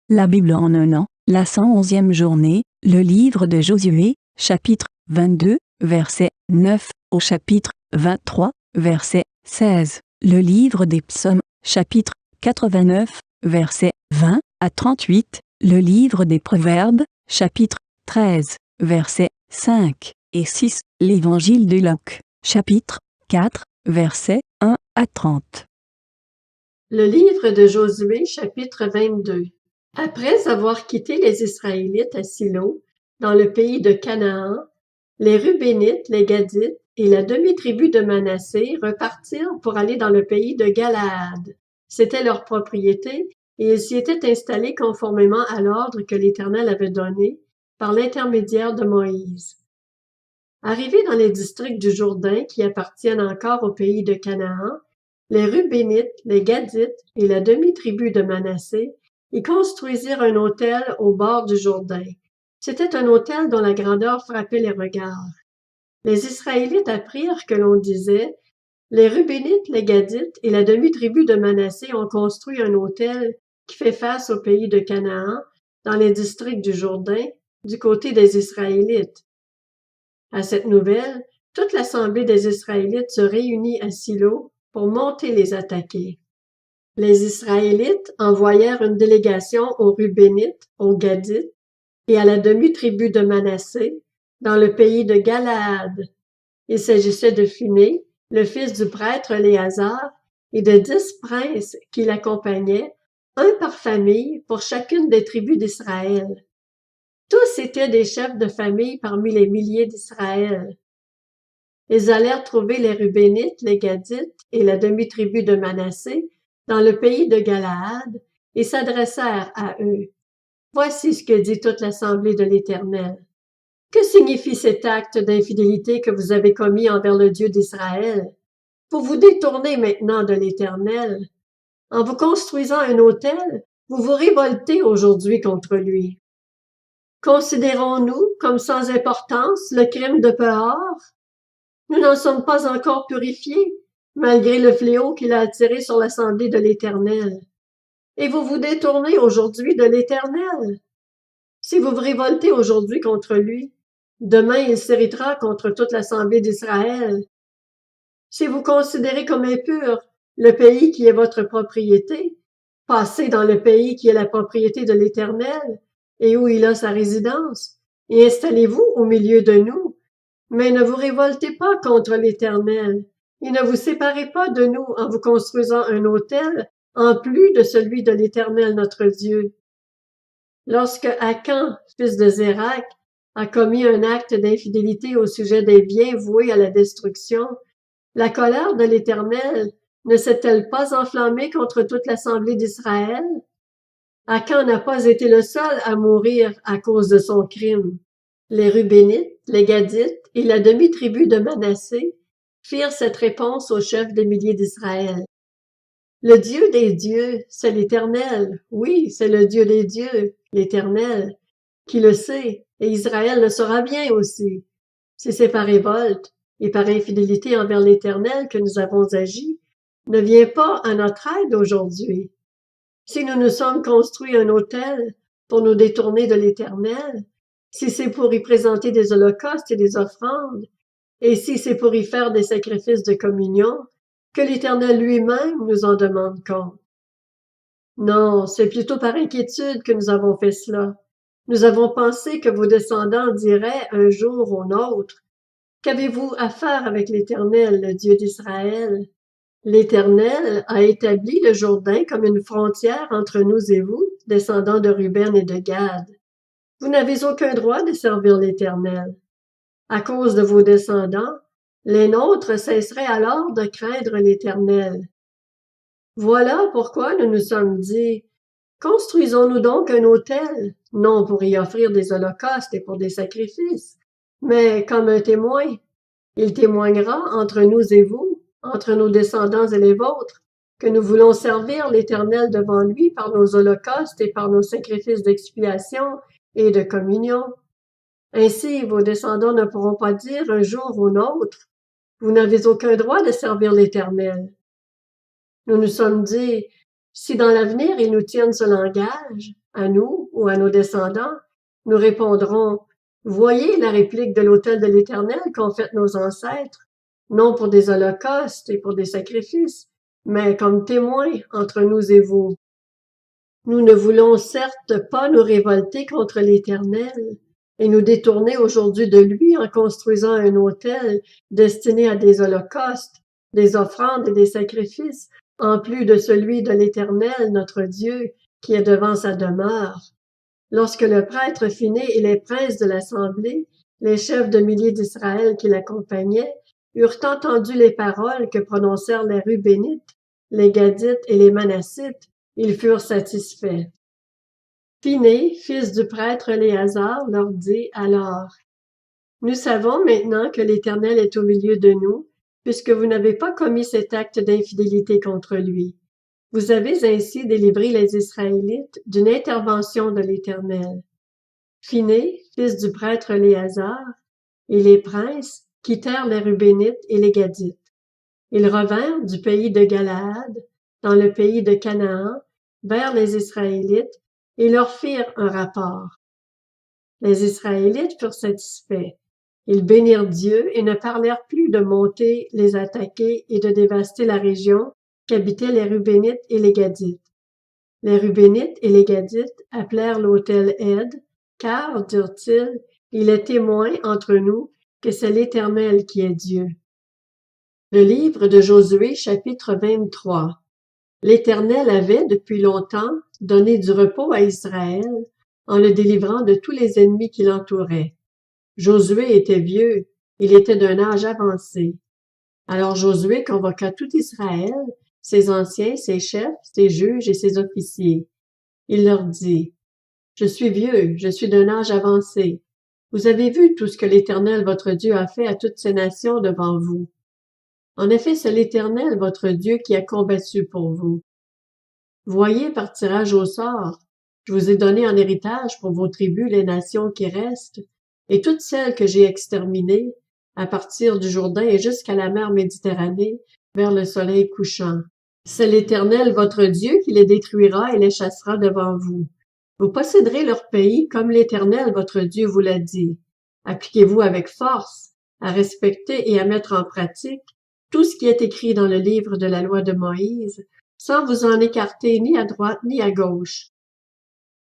La Bible en un an, la 111e journée, le livre de Josué, chapitre 22, verset 9 au chapitre 23, verset 16. Le livre des psaumes, chapitre 89, verset 20 à 38. Le livre des proverbes, chapitre 13, verset 5 et 6. L'évangile de Luc, chapitre 4, verset 1 à 30. Le livre de Josué, chapitre 22. Après avoir quitté les Israélites à Silo, dans le pays de Canaan, les Rubénites, les Gadites et la demi-tribu de Manassé repartirent pour aller dans le pays de Galaad. C'était leur propriété, et ils s'y étaient installés conformément à l'ordre que l'Éternel avait donné par l'intermédiaire de Moïse. Arrivés dans les districts du Jourdain qui appartiennent encore au pays de Canaan, les Rubénites, les Gadites et la demi-tribu de Manassé y construisirent un autel au bord du Jourdain. C'était un autel dont la grandeur frappait les regards. Les Israélites apprirent que l'on disait « Les Rubénites, les Gadites et la demi-tribu de Manassé ont construit un autel qui fait face au pays de Canaan, dans les districts du Jourdain, du côté des Israélites. » À cette nouvelle, toute l'assemblée des Israélites se réunit à Silo pour monter les attaquer. Les Israélites envoyèrent une délégation aux Rubénites, aux Gadites et à la demi-tribu de Manassé, dans le pays de Galaad. Il s'agissait de Phiné, le fils du prêtre Éléazar, et de 10 princes qui l'accompagnaient, un par famille pour chacune des tribus d'Israël. Tous étaient des chefs de famille parmi les milliers d'Israël. Ils allèrent trouver les Rubénites, les Gadites et la demi-tribu de Manassé dans le pays de Galaad et s'adressèrent à eux. Voici ce que dit toute l'assemblée de l'Éternel. Que signifie cet acte d'infidélité que vous avez commis envers le Dieu d'Israël? Vous vous détournez maintenant de l'Éternel. En vous construisant un autel, vous vous révoltez aujourd'hui contre lui. Considérons-nous comme sans importance le crime de Péor? Nous n'en sommes pas encore purifiés, malgré le fléau qu'il a attiré sur l'assemblée de l'Éternel. Et vous vous détournez aujourd'hui de l'Éternel. Si vous vous révoltez aujourd'hui contre lui, demain il s'irritera contre toute l'assemblée d'Israël. Si vous considérez comme impur le pays qui est votre propriété, passez dans le pays qui est la propriété de l'Éternel et où il a sa résidence, et installez-vous au milieu de nous. Mais ne vous révoltez pas contre l'Éternel, et ne vous séparez pas de nous en vous construisant un autel en plus de celui de l'Éternel notre Dieu. Lorsque Akan, fils de Zérak, a commis un acte d'infidélité au sujet des biens voués à la destruction, la colère de l'Éternel ne s'est-elle pas enflammée contre toute l'assemblée d'Israël? Akan n'a pas été le seul à mourir à cause de son crime. Les Rubénites, les Gadites et la demi-tribu de Manassé firent cette réponse au chef des milliers d'Israël. Le Dieu des dieux, c'est l'Éternel. Oui, c'est le Dieu des dieux, l'Éternel, qui le sait, et Israël le saura bien aussi. Si c'est par révolte et par infidélité envers l'Éternel que nous avons agi, ne viens pas à notre aide aujourd'hui. Si nous nous sommes construits un autel pour nous détourner de l'Éternel, si c'est pour y présenter des holocaustes et des offrandes, et si c'est pour y faire des sacrifices de communion, que l'Éternel lui-même nous en demande compte. Non, c'est plutôt par inquiétude que nous avons fait cela. Nous avons pensé que vos descendants diraient un jour au nôtre, « Qu'avez-vous à faire avec l'Éternel, le Dieu d'Israël? L'Éternel a établi le Jourdain comme une frontière entre nous et vous, descendants de Ruben et de Gad. Vous n'avez aucun droit de servir l'Éternel. À cause de vos descendants, les nôtres cesseraient alors de craindre l'Éternel. Voilà pourquoi nous nous sommes dit, construisons-nous donc un autel, non pour y offrir des holocaustes et pour des sacrifices, mais comme un témoin. Il témoignera entre nous et vous, entre nos descendants et les vôtres, que nous voulons servir l'Éternel devant lui par nos holocaustes et par nos sacrifices d'expiation et de communion. Ainsi, vos descendants ne pourront pas dire un jour au nôtre, « Vous n'avez aucun droit de servir l'Éternel. » Nous nous sommes dit, si dans l'avenir ils nous tiennent ce langage, à nous ou à nos descendants, nous répondrons, voyez la réplique de l'autel de l'Éternel qu'ont fait nos ancêtres, non pour des holocaustes et pour des sacrifices, mais comme témoins entre nous et vous. Nous ne voulons certes pas nous révolter contre l'Éternel et nous détourner aujourd'hui de lui en construisant un autel destiné à des holocaustes, des offrandes et des sacrifices, en plus de celui de l'Éternel, notre Dieu, qui est devant sa demeure. Lorsque le prêtre finé et les princes de l'assemblée, les chefs de milliers d'Israël qui l'accompagnaient, eurent entendu les paroles que prononcèrent les Rubénites, les Gadites et les Manassites, ils furent satisfaits. Phiné, fils du prêtre Éléazar, leur dit alors, « Nous savons maintenant que l'Éternel est au milieu de nous, puisque vous n'avez pas commis cet acte d'infidélité contre lui. Vous avez ainsi délivré les Israélites d'une intervention de l'Éternel. » Phiné, fils du prêtre Éléazar, et les princes quittèrent les Rubénites et les Gadites. Ils revinrent du pays de Galaad, dans le pays de Canaan, vers les Israélites, et leur firent un rapport. Les Israélites furent satisfaits. Ils bénirent Dieu et ne parlèrent plus de monter les attaquer et de dévaster la région qu'habitaient les Rubénites et les Gadites. Les Rubénites et les Gadites appelèrent l'autel Ed, car, dirent-ils, il est témoin entre nous que c'est l'Éternel qui est Dieu. Le livre de Josué, chapitre 23. L'Éternel avait, depuis longtemps, donné du repos à Israël en le délivrant de tous les ennemis qui l'entouraient. Josué était vieux, il était d'un âge avancé. Alors Josué convoqua tout Israël, ses anciens, ses chefs, ses juges et ses officiers. Il leur dit, « Je suis vieux, je suis d'un âge avancé. Vous avez vu tout ce que l'Éternel votre Dieu a fait à toutes ces nations devant vous. En effet, c'est l'Éternel votre Dieu qui a combattu pour vous. Voyez par tirage au sort, je vous ai donné en héritage pour vos tribus les nations qui restent, et toutes celles que j'ai exterminées, à partir du Jourdain et jusqu'à la mer Méditerranée, vers le soleil couchant. C'est l'Éternel votre Dieu qui les détruira et les chassera devant vous. Vous posséderez leur pays comme l'Éternel votre Dieu vous l'a dit. Appliquez-vous avec force à respecter et à mettre en pratique tout ce qui est écrit dans le livre de la loi de Moïse, sans vous en écarter ni à droite ni à gauche.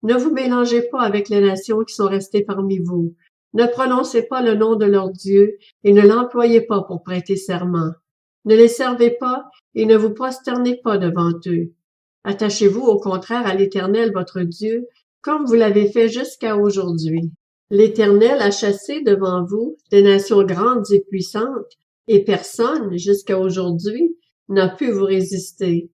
Ne vous mélangez pas avec les nations qui sont restées parmi vous. Ne prononcez pas le nom de leur Dieu et ne l'employez pas pour prêter serment. Ne les servez pas et ne vous prosternez pas devant eux. Attachez-vous au contraire à l'Éternel votre Dieu, comme vous l'avez fait jusqu'à aujourd'hui. L'Éternel a chassé devant vous des nations grandes et puissantes, et personne, jusqu'à aujourd'hui, n'a pu vous résister.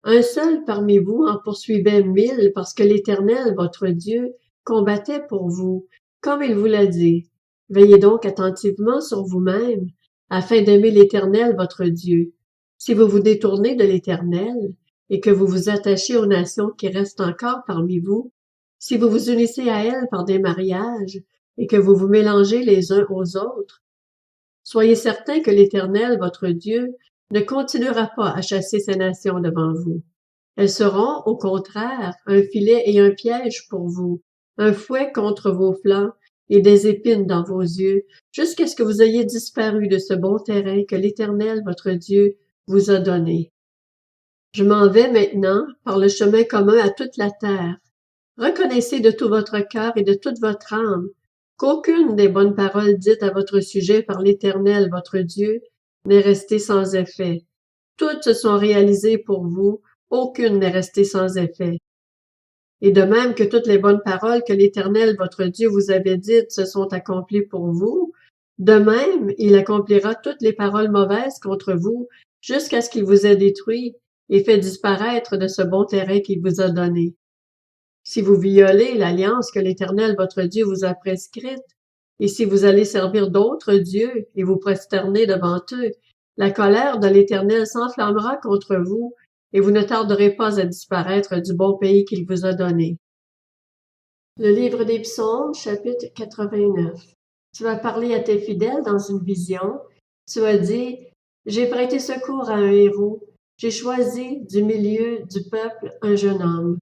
Un seul parmi vous en poursuivait 1000 parce que l'Éternel, votre Dieu, combattait pour vous, comme il vous l'a dit. Veillez donc attentivement sur vous-même, afin d'aimer l'Éternel, votre Dieu. Si vous vous détournez de l'Éternel, et que vous vous attachez aux nations qui restent encore parmi vous, si vous vous unissez à elles par des mariages, et que vous vous mélangez les uns aux autres, soyez certains que l'Éternel, votre Dieu, ne continuera pas à chasser ces nations devant vous. Elles seront, au contraire, un filet et un piège pour vous, un fouet contre vos flancs et des épines dans vos yeux, jusqu'à ce que vous ayez disparu de ce bon terrain que l'Éternel, votre Dieu, vous a donné. Je m'en vais maintenant par le chemin commun à toute la terre. Reconnaissez de tout votre cœur et de toute votre âme qu'aucune des bonnes paroles dites à votre sujet par l'Éternel, votre Dieu, n'est restée sans effet. Toutes se sont réalisées pour vous, aucune n'est restée sans effet. Et de même que toutes les bonnes paroles que l'Éternel, votre Dieu, vous avait dites se sont accomplies pour vous, de même il accomplira toutes les paroles mauvaises contre vous, jusqu'à ce qu'il vous ait détruit et fait disparaître de ce bon terrain qu'il vous a donné. Si vous violez l'alliance que l'Éternel, votre Dieu, vous a prescrite, et si vous allez servir d'autres dieux et vous prosterner devant eux, la colère de l'Éternel s'enflammera contre vous, et vous ne tarderez pas à disparaître du bon pays qu'il vous a donné. Le livre des Psaumes, chapitre 89. Tu as parlé à tes fidèles dans une vision. Tu as dit, « J'ai prêté secours à un héros. J'ai choisi du milieu du peuple un jeune homme.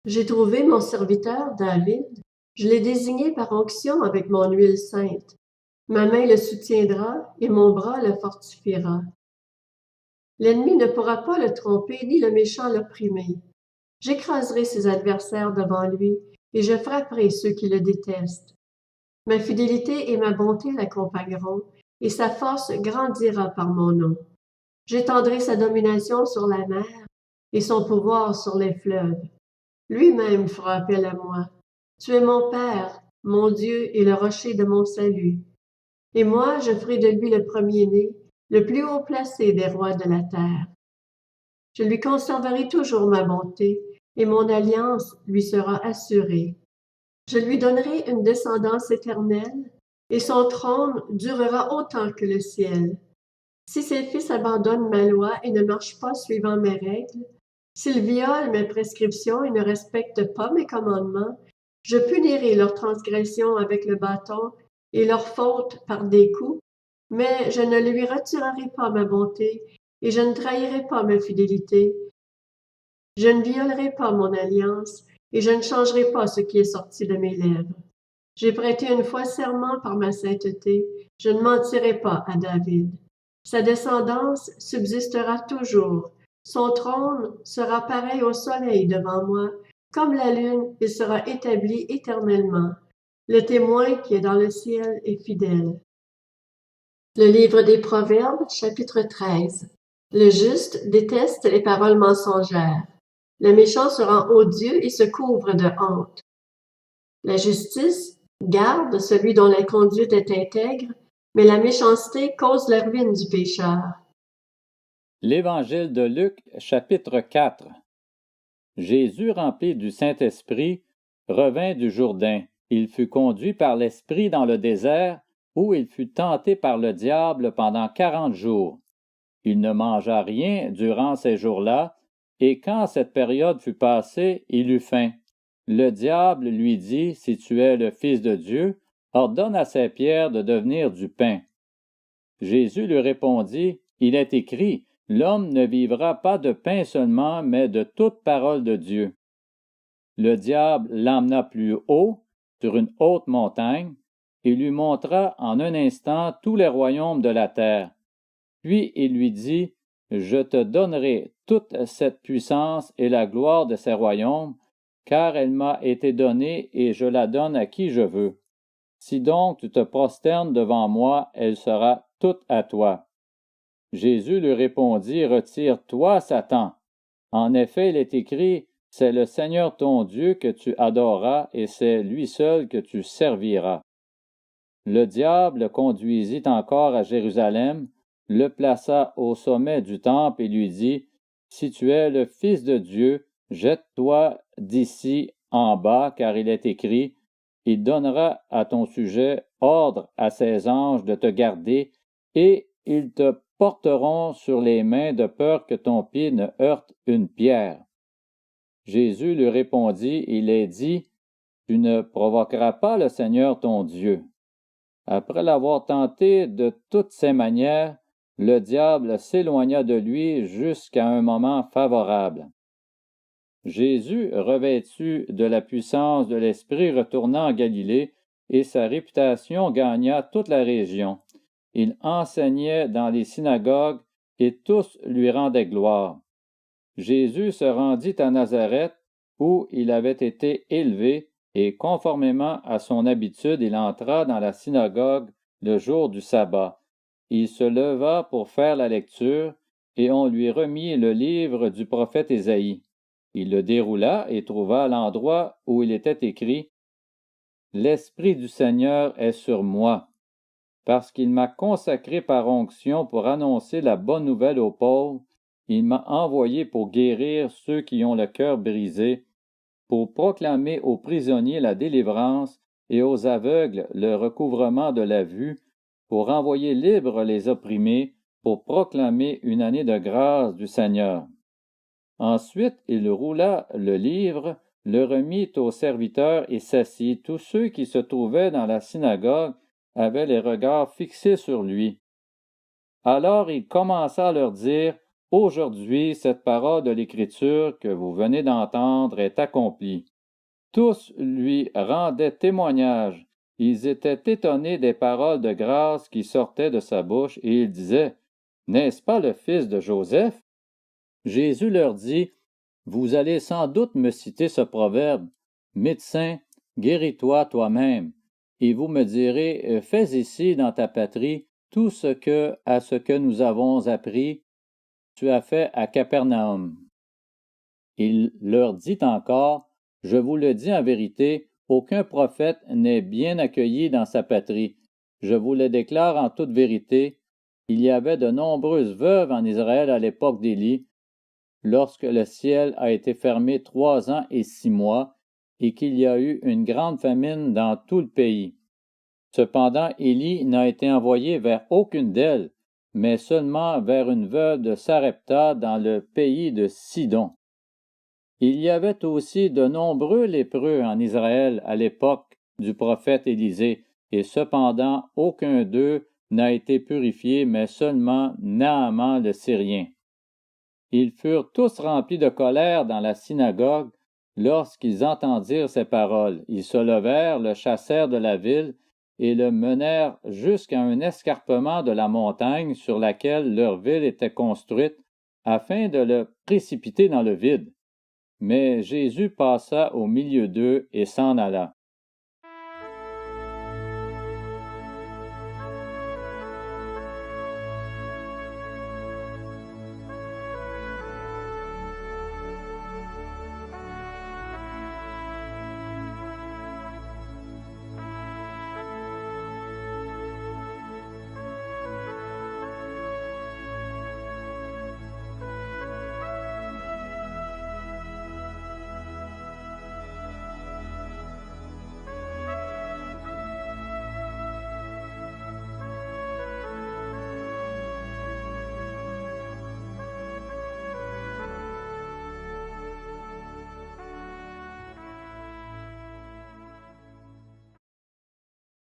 J'ai trouvé mon serviteur David, je l'ai désigné par onction avec mon huile sainte. Ma main le soutiendra et mon bras le fortifiera. L'ennemi ne pourra pas le tromper ni le méchant l'opprimer. J'écraserai ses adversaires devant lui et je frapperai ceux qui le détestent. Ma fidélité et ma bonté l'accompagneront et sa force grandira par mon nom. J'étendrai sa domination sur la mer et son pouvoir sur les fleuves. Lui-même fera appel à moi. Tu es mon Père, mon Dieu et le rocher de mon salut. Et moi, je ferai de lui le premier-né, le plus haut placé des rois de la terre. Je lui conserverai toujours ma bonté, et mon alliance lui sera assurée. Je lui donnerai une descendance éternelle, et son trône durera autant que le ciel. Si ses fils abandonnent ma loi et ne marchent pas suivant mes règles, s'ils violent mes prescriptions et ne respectent pas mes commandements, je punirai leur transgression avec le bâton et leur faute par des coups, mais je ne lui retirerai pas ma bonté et je ne trahirai pas ma fidélité. Je ne violerai pas mon alliance et je ne changerai pas ce qui est sorti de mes lèvres. J'ai prêté une fois serment par ma sainteté, je ne mentirai pas à David. Sa descendance subsistera toujours. Son trône sera pareil au soleil devant moi. Comme la lune, il sera établi éternellement. Le témoin qui est dans le ciel est fidèle. Le livre des Proverbes, chapitre 13. Le juste déteste les paroles mensongères. Le méchant se rend odieux et se couvre de honte. La justice garde celui dont la conduite est intègre, mais la méchanceté cause la ruine du pécheur. L'Évangile de Luc, chapitre 4. Jésus, rempli du Saint-Esprit, revint du Jourdain. Il fut conduit par l'Esprit dans le désert, où il fut tenté par le diable pendant 40 jours. Il ne mangea rien durant ces jours-là, et quand cette période fut passée, il eut faim. Le diable lui dit, « Si tu es le Fils de Dieu, ordonne à ces pierres de devenir du pain. » Jésus lui répondit, « Il est écrit, l'homme ne vivra pas de pain seulement, mais de toute parole de Dieu. » Le diable l'emmena plus haut, sur une haute montagne, et lui montra en un instant tous les royaumes de la terre. Puis il lui dit, « Je te donnerai toute cette puissance et la gloire de ces royaumes, car elle m'a été donnée et je la donne à qui je veux. Si donc tu te prosternes devant moi, elle sera toute à toi. » Jésus lui répondit, « Retire-toi, Satan. En effet, il est écrit, c'est le Seigneur ton Dieu que tu adoreras et c'est lui seul que tu serviras. » Le diable le conduisit encore à Jérusalem, le plaça au sommet du temple et lui dit, « Si tu es le Fils de Dieu, jette-toi d'ici en bas, car il est écrit, il donnera à ton sujet ordre à ses anges de te garder, et ils te porteront sur les mains de peur que ton pied ne heurte une pierre. » Jésus lui répondit, il est dit, « Tu ne provoqueras pas le Seigneur ton Dieu. » Après l'avoir tenté de toutes ses manières, le diable s'éloigna de lui jusqu'à un moment favorable. Jésus, revêtu de la puissance de l'Esprit, retourna en Galilée, et sa réputation gagna toute la région. Il enseignait dans les synagogues, et tous lui rendaient gloire. Jésus se rendit à Nazareth, où il avait été élevé, et conformément à son habitude, il entra dans la synagogue le jour du sabbat. Il se leva pour faire la lecture, et on lui remit le livre du prophète Ésaïe. Il le déroula et trouva l'endroit où il était écrit « L'Esprit du Seigneur est sur moi, parce qu'il m'a consacré par onction pour annoncer la bonne nouvelle aux pauvres. Il m'a envoyé pour guérir ceux qui ont le cœur brisé, pour proclamer aux prisonniers la délivrance et aux aveugles le recouvrement de la vue, pour envoyer libres les opprimés, pour proclamer une année de grâce du Seigneur. » Ensuite, il roula le livre, le remit aux serviteurs et s'assit. Tous ceux qui se trouvaient dans la synagogue avaient les regards fixés sur lui. Alors il commença à leur dire, Aujourd'hui, cette parole de l'Écriture que vous venez d'entendre est accomplie. Tous lui rendaient témoignage. Ils étaient étonnés des paroles de grâce qui sortaient de sa bouche, et ils disaient, « N'est-ce pas le fils de Joseph? » Jésus leur dit, « Vous allez sans doute me citer ce proverbe, « Médecin, guéris-toi toi-même. » Et vous me direz, « Fais ici dans ta patrie tout ce que nous avons appris, tu as fait à Capernaum. » Il leur dit encore, « Je vous le dis en vérité, aucun prophète n'est bien accueilli dans sa patrie. Je vous le déclare en toute vérité, il y avait de nombreuses veuves en Israël à l'époque d'Élie, lorsque le ciel a été fermé 3 ans et 6 mois, et qu'il y a eu une grande famine dans tout le pays. Cependant, Élie n'a été envoyé vers aucune d'elles, mais seulement vers une veuve de Sarepta dans le pays de Sidon. Il y avait aussi de nombreux lépreux en Israël à l'époque du prophète Élisée, et cependant aucun d'eux n'a été purifié, mais seulement Naaman le Syrien. Ils furent tous remplis de colère dans la synagogue lorsqu'ils entendirent ces paroles. Ils se levèrent, le chassèrent de la ville et le menèrent jusqu'à un escarpement de la montagne sur laquelle leur ville était construite, afin de le précipiter dans le vide. Mais Jésus passa au milieu d'eux et s'en alla.